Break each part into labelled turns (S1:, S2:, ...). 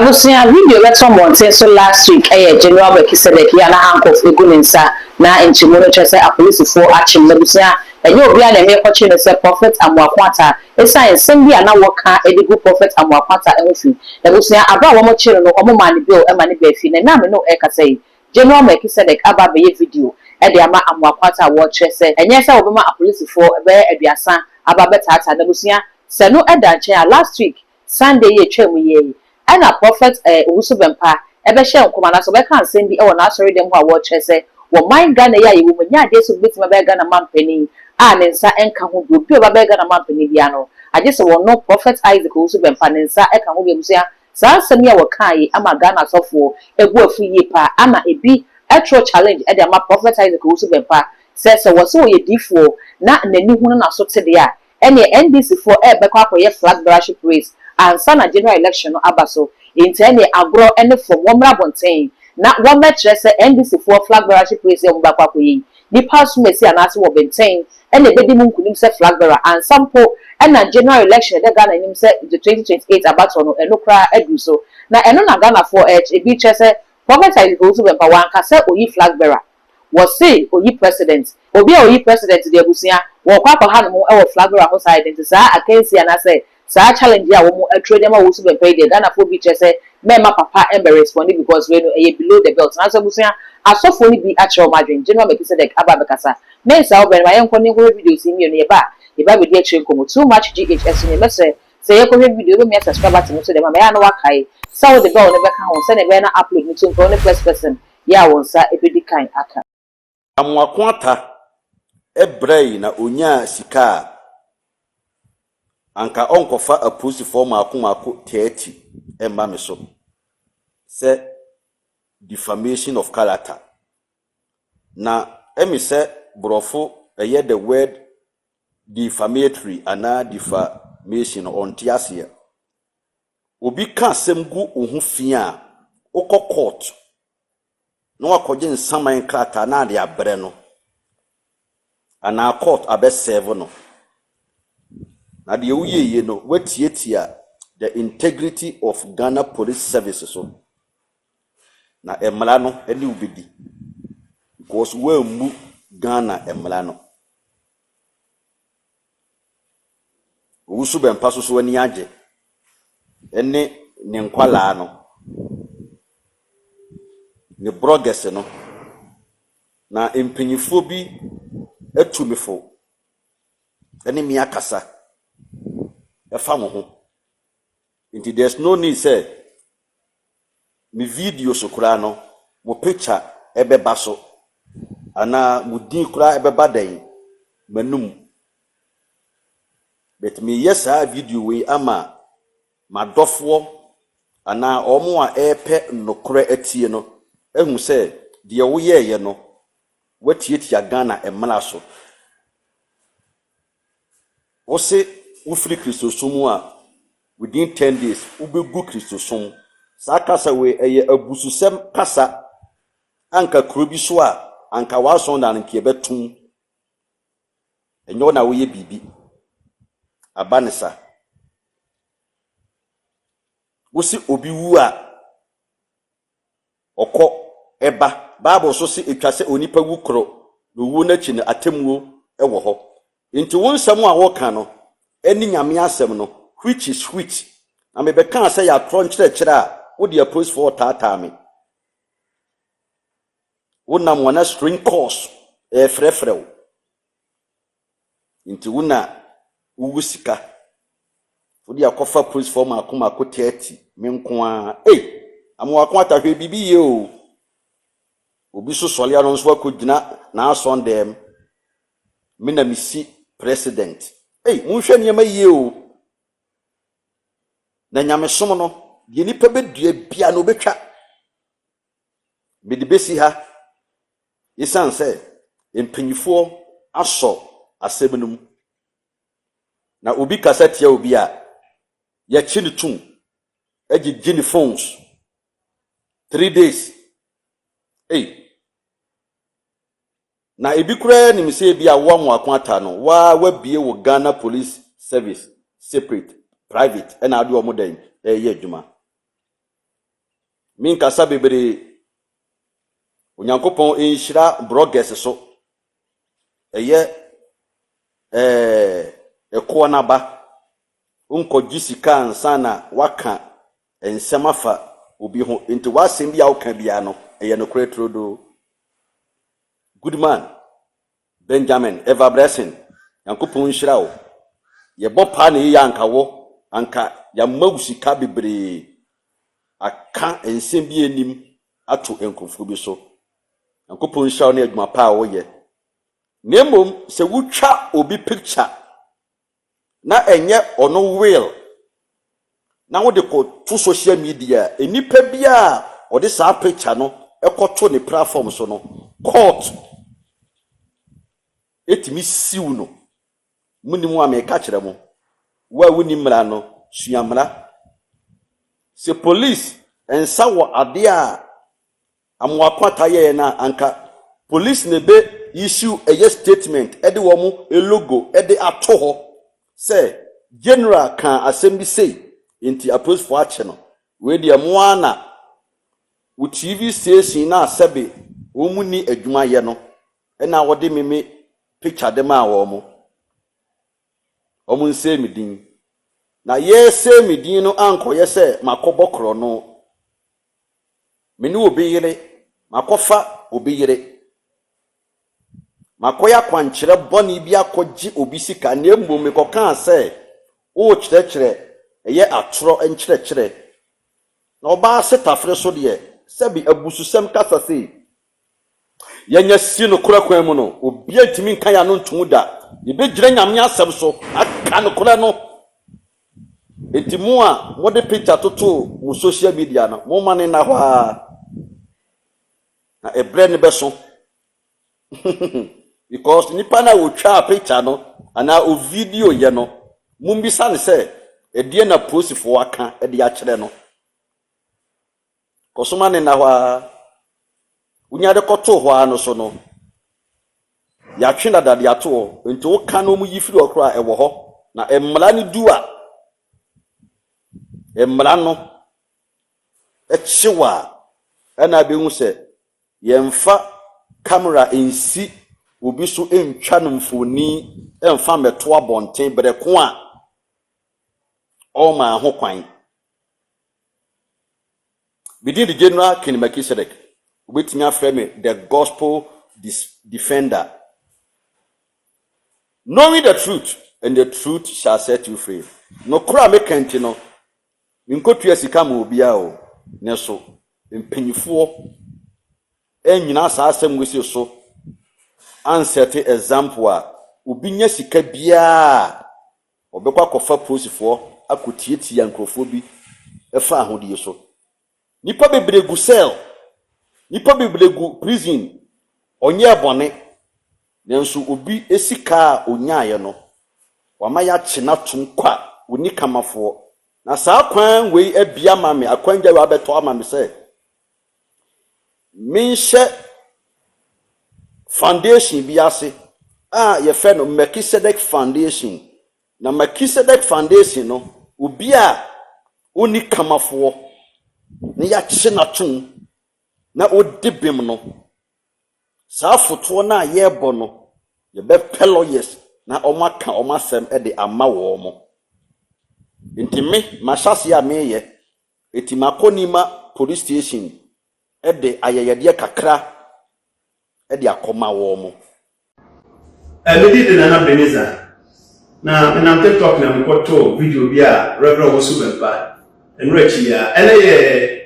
S1: Abusia video beto monte so last week General Melchizedek ya na handcuff eguninsa na nchimono chese a police for action Abusia enye obi a na me kwachi ne se prophet Amoako Attah science bi na woka edigu prophet Amoako Attah enfi Abusia aba wo mo chire no omo man bill e man be fi na me no e ka say General Melchizedek aba be video e de ama Amoako Attah wo chese enye se obi ma police for be aduasa aba betata Abusia se no e da nche last week Sunday ye twemu ye and a prophet Owusu Bempah ebe share nkoma so be kan send bi e wona asori dem ho a wo chese wo mind Ghana ya ye wo nya de so betima be Ghana mampani a ne nsa enka ho bi obi ba be Ghana mampani bia no aje se wo no prophet Isaac Owusu Bempah ne nsa eka ho bi musia sa asem ya wo kan yi ama Ghana sofo egu afu yi pa ama ebi etro challenge e de ama prophet Isaac Owusu Bempah se wo so ye difo na nani hu na so tede a ene NDC for be kwa akoye flag bearership race and sana general election no abaso intene agro ene from womra bonten na womra trese NDC for flag bearership race e mbakwa koyi ni pass mesi anase wo benten ene bedi mu nkunim se flag bearer and sample ena general election de Ghana nim se the 2028 abato no eno kra edu so na eno na Ghana for e bi trese prophet Isaac Owusu Bempah wanka se oyi flag bearer was say oyi president obi oyi president de abusia wo kwa kwa hanu mu e wo flag bearer ho side nti sa akensi anase sa challenge ya wo atro dem Owusu Bempah dey Ghana for bi chese mema papa embe respond because we no below the belt na so busia asofo ni bi actual margin General Melchizedek aba bekasa men sa oben ma yenko ni ko video si mi no ye ba be dey train komo too much GHS ni mese say ye ko video be me subscribe to so dem ma ya no wakai so the bell ne be kan ho se ne be na upload ni to ko ne first person ya won sa ebedi kan aka
S2: Amoako Attah ebrei na onya sika anka onkofa apusi for maako 30 emba me so say defamation of character na emi say brofo eye the word defamatory ana defamation on tiasia obi ka semgu ohu fia okọ court no wakoje nsaman krata na ade abre no ana court abe serve no na de uyeye no watietia the integrity of Ghana police services so na emla no eni ubedi because we mu Ghana emla no Owusu Bempah so ani age ene ne nkwala no ne bloggers no na empenyifo bi atumifo ene mi akasa efa mo ho nti there's no need say mi video so kura no mo picture ebeba so ana mo din kura ebeba dan manum bet me yesa video we ama madofo ana omo a epe nokore atie no ehun say de wo yeye no watietia Ghana emla so wo se wo free Christosum a within 10 days ubegu Christosum sakasa we eye abususem kasa anka krobi so a anka wason na nke betum enyo na wo ye bibi abanisa wo se obi wu a okọ eba bible so se etwase onipa wu kro no wu na chi na atemuo ewo ho nti won nsam a wo ka no eni nyame asem no which is which na me be kan say ya tron kire a wo de approach for tata me wona mo na string course frefrew nti wona ugu sika wo de akofa approach for maako 30 me nko a Amoako Attah hwe bibi ye o obi so sole aron so akogina na ason dem me na misi president munhwe niam ye o na nyamesom no ye nipa bedua bia na obetwa bedi besi ha yesan se empanyifo aso asebenum na obi kasa tia obi a ya chi ne tum agigi ne phones 3 days na ebi kura ni mse ebi a wo Amoako Attah no wa bie wo Ghana police service separate private and adu omo den ye adwuma min kasa bebre onyankopon enhyira bloggers so eye eko na ba unkogi sika ansa na waka ensem afa obi ho enti wasem bia woka bia no eye no kretrodo. Good man Benjamin ever blessing yankopon hyira wo ye bopa ne ya anka wo anka ya magusika bebre aka ensem bia enim ato enkonfo bi so yankopon hyira wo na adwuma pa wo ye nemom se wutwa obi picture na enye ono will na wo de ko to social media enipa bia o de sa picture no ekoto ne platform so no court etimi siw no munimu ameka kire mo wa wuni mra no suamra se police ensa wo ade a Amoako Attah ye na anka police ne be issue a statement ede wo mu a logo ede ato ho say general kan assembly say inti approach for action no we dia mo ana wo TV station na asebe wo mu ni adwuma ye no na wo de meme picture de ma wo mu o mu nse midin na ye se midin no anko ye se makobokro no meni obi yire makofa obi yire makoya kwankyere boni bi akogi obi sika na embom me kokan se o kyerɛkyerɛ eye atoro enkyerɛkyerɛ na oba setafre so de sebi abususem kasa se yenya si no korakwan mu no obi atimi nkan ya no ntu da ye begyira nyame asɛm so aka no kora no etimu a mo de picture toto mu social media no mo mane na hɔ na ebre ne beso because nipa na wo twa picture no ana o video ye no mumbisa ne se edie na post fo aka ede ya kyerɛ no kosoma ne na hɔ unya de koto hɔ no so no ya twena dade ato nti wo ka no mu yifiri okra ɛwɔ hɔ na emmra ne duwa emmra no ekyewa ana be hu se yemfa camera ensi obi so entwa no mfoni emfa meto abonten breko a o ma ho kwan bidi the general King Melchizedek obetimi aframe the gospel defender, knowing the truth and the truth shall set you free. No kura mekenti no nkotu asika ma obia o ne so mpanyifo enyina sa asem wesi so ansete example a obi nya sika bia obekwa kofa posifo akotieti ya nkrofo bi efa ahodie so nipa bebregu cell nipa bebregu prison onye bone nenso obi esika onyaye no wama ya chena tunkwa oni kamafo na saa kwan we abia mame akwanja we abeto amame se minhye foundation bi ase ye fe no Melchizedek foundation na Melchizedek foundation no obi a oni kamafo ne ya chena tun na odibim no saa foto na yebo no ye be peloyes na omaka omasem e de ama wo mo ntimi mashasi ya meye etimakonima police station e de ayeyede kakra e de akoma wo mo
S3: Medi de nana Beneza na na TikTok na mkoto video bia Reverend Owusu Bempah enrechi ya ene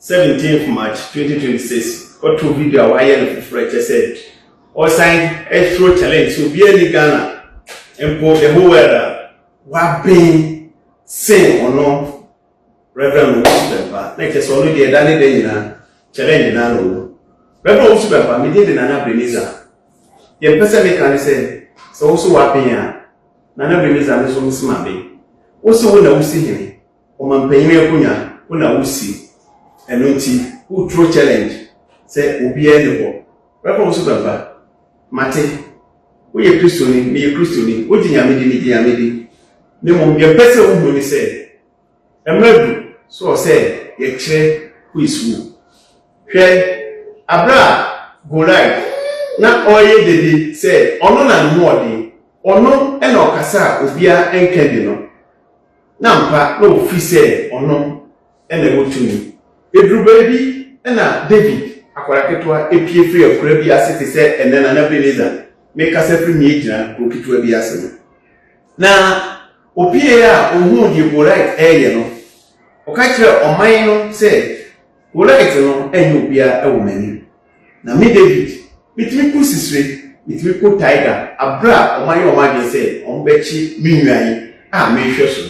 S3: 17th March 2026 got to video why and French said or sign a throw challenge so be any Ghana and for the whole world what being sing or no Reverend Owusu Bempah next only the Danny day na challenge na no Reverend Owusu Bempah me did nana Beneza ye person me can say so also what being nana Beneza me so musima be also when Owusi him o man payime akunya una Owusi enonti who throw challenge say obi ene ho Reverend Owusu Bempah mate wo ye Kristoni me ye Kristoni wo di nyame di ni di nyame di ne mo ye pese wo mo ni say emradu so say ye kire who is who. Abra go right. Na oye dedi say ono na nwode ono e na okasa obia enkedi no na mpa na ofi say ono e na wotumi edru baby e na David akwara ketwa epie free akura bi asete say enena na Beleza make us free me gina okitwa bi asem na opie a ohun di go right eye no okachire oman no say go right no enye obia e wo mani na me David mitimi ku sisire mitimi ku tiger abra oman yo ma de say onbechi minwan a me hwe so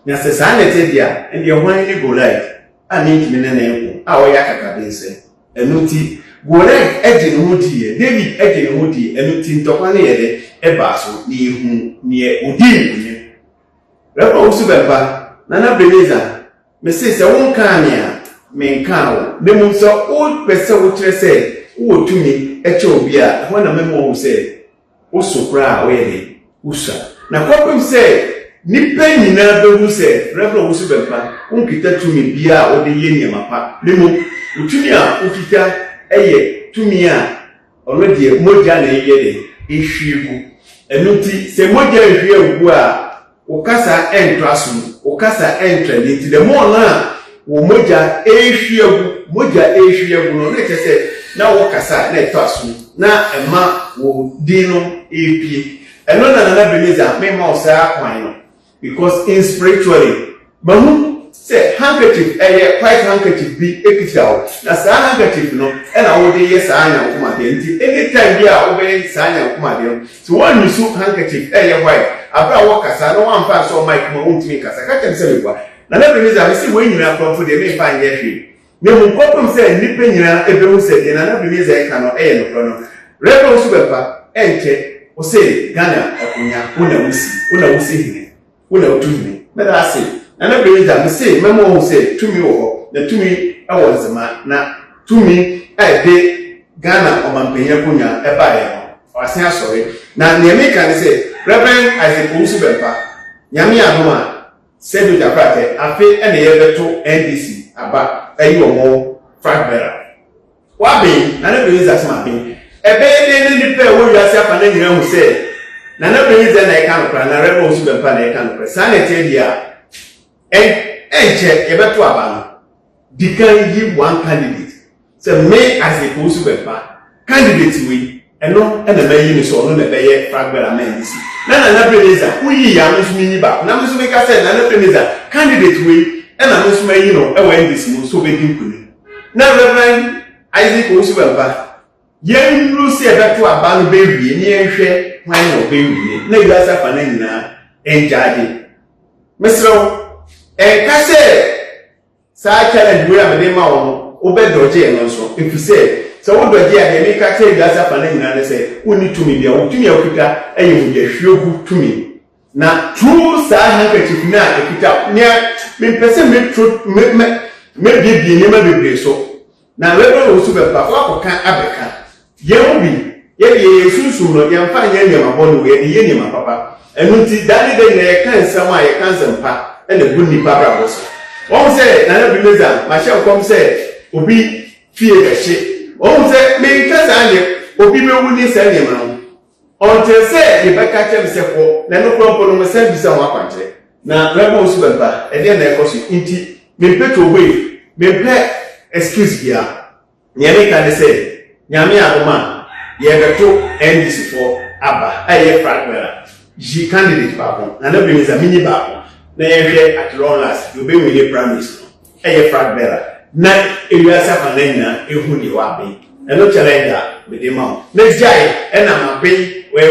S3: na se sa na te dia ende hwan ni go right a ni ntimi na enko a wo ya kaka be say enuti go right eje no hodi David eje no hodi enuti ntokwa na yede e ba so ni hu ni odi ni rapa Owusu Bempah na Beleza me say se won kan ya me kan wo de mu so o pese wo kire say wo tumi eche obi a ho na memo wo say wo sokra wo yede usa na kwapem say nipa nyina be wu say rapa Owusu Bempah unkita tumi bia o de ye niam pa de mu utumi a ukita eye tumi a already moja na yede ehwiegu enuti se moja ehwiegu a ukasa entrasu ukasa entreni ti de mo na wo moja ehwiegu no ne tese na wo kasa na etasu na ema wo dino epie eno na Beleza me ma osa kwan no because in spiritually mahu say handkerchief white handkerchief bi ekitaw na sa handkerchief no na wo de yes anya kuma de nti anytime bi a wo be sa anya kuma de so one use handkerchief white abra wo kasa no one fan so mic mo untimi kasa ka tem se lekwa na Beleza me si we nyina profo de me fan ye hwe me mu kopem se nipa nyina ebehu se de na Beleza e ka no no no rapa Owusu Bempah enche o se Ghana akunya una wusi hine una utumi me da se na Beleza me say memo ho say tumi wo na tumi e wo nzema na tumi e de Ghana omampenya kunya e ba ye no wasen asori na ne me kan say Reverend Owusu Bempah nyame adoma sedu japrate afi e na ye beto NDC aba ayi omo fragbera wa be na Beleza sama be e be de ni pe wo yasi apa na nyina hu say na Beleza na e kan kra na Reverend Owusu Bempah na e kan kra sa na te dia enche ebeto abano dikan yi one candidate say me as a Owusu Bempah candidate we eno na mayi ni so no na beye fragbera mandisi na Beleza uyi ya msumi ni ba na msumi ka say na Beleza candidate we na msumi yi no e we ndisi mo so be dinkuni na Reverend Owusu Bempah yen lu se ebeto abano be wie ni enhwe hwan no be wie na yasa fa na nyina enjaade mesro kase sa challenge we am dey ma won obedoje no so if you say so wo doje a dey make tell gasa fa na nyina say woni tumi bia wo tumi akuta eye wo ye hwegu tumi na true sa handkerchief na akuta nya me pese me bi ni ma bebre so na Reverend Owusu Bempah ko kan abeka ye wo bi ye sunsun no ye mfa nya nyama bonu ye ye nyama papa enunti dani de na ye kan sama ye kan sempa and the good nipa bra boss. One say na Beleza ma she come say obi fie ga she. One say me kasa anye obi be wuni say nyama no. Until say ye beka chem say ko na no kronpo no say bisa wa kwanje. Na Reverend Owusu Bempah e dey na e koso inti me peto we me pe excuse bia. Nye me kan say nyame adoma ye beto NDC for aba aye fragbera. Ji candidate ba ko na Beleza mini ba ko. Na yehwe at long last you be with promise eye fragbera na ewiasa fananya ehu ni wa be e no challenge with the mouth next guy e na ma be we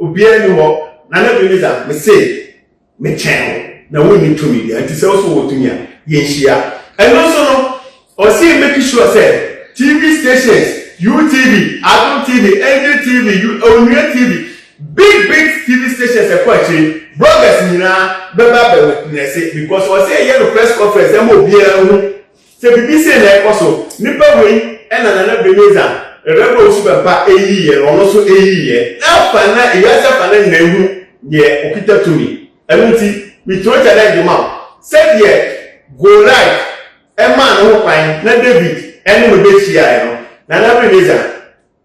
S3: obi anu ho na Beleza me say me chen na we need to media it is also what me ye hia and also no o see make sure say TV stations UTV Adult TV NDTV Onua TV big TV stations e kwa chi bloggers nina beba be witness because we say here the press conference dem obia hu say BBC na ekoso nipa we na Beleza Reverend Owusu Bempah eyiye ono so eyiye afa na iyasa fa na nyina hu ye okita tumi enunti we throw challenge ma say here go right man no kwan na David ene no betia no na na Ebenezer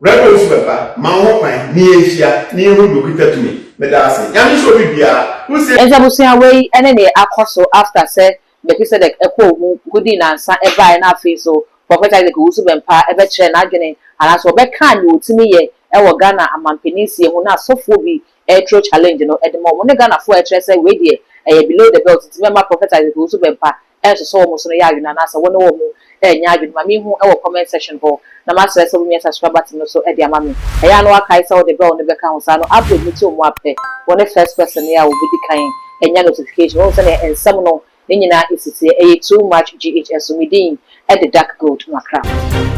S3: Rebel Owusu Bempah ma ho kwan ni ehia ni hu dokita tumi me da ase ya mi so bibia who say
S1: Ezabusia we ene ne akoso after say Melchizedek ekwo mu gudi na nsa eba na afi so Prophet Isaac Owusu Bempah ebe kire na adwene ana so be kan ni otimi ye ewo Ghana amampenisi hu na asofo bi true challenge no edemo mo ne Ghana fo kire say we de below the belt ti member Prophet Isaac Owusu Bempah so mo so no ya adwene na so woni wo mu nya adwene ma me hu ewo comment section ho na ma sere so me subscribe button so e de ama me eya no akai say the bell no be kan so no upload mi ti o mu ape woni first person ya wo bi kan enya notification won say na ensem no nyina isisi too much GHS so me din at the dark gold makra.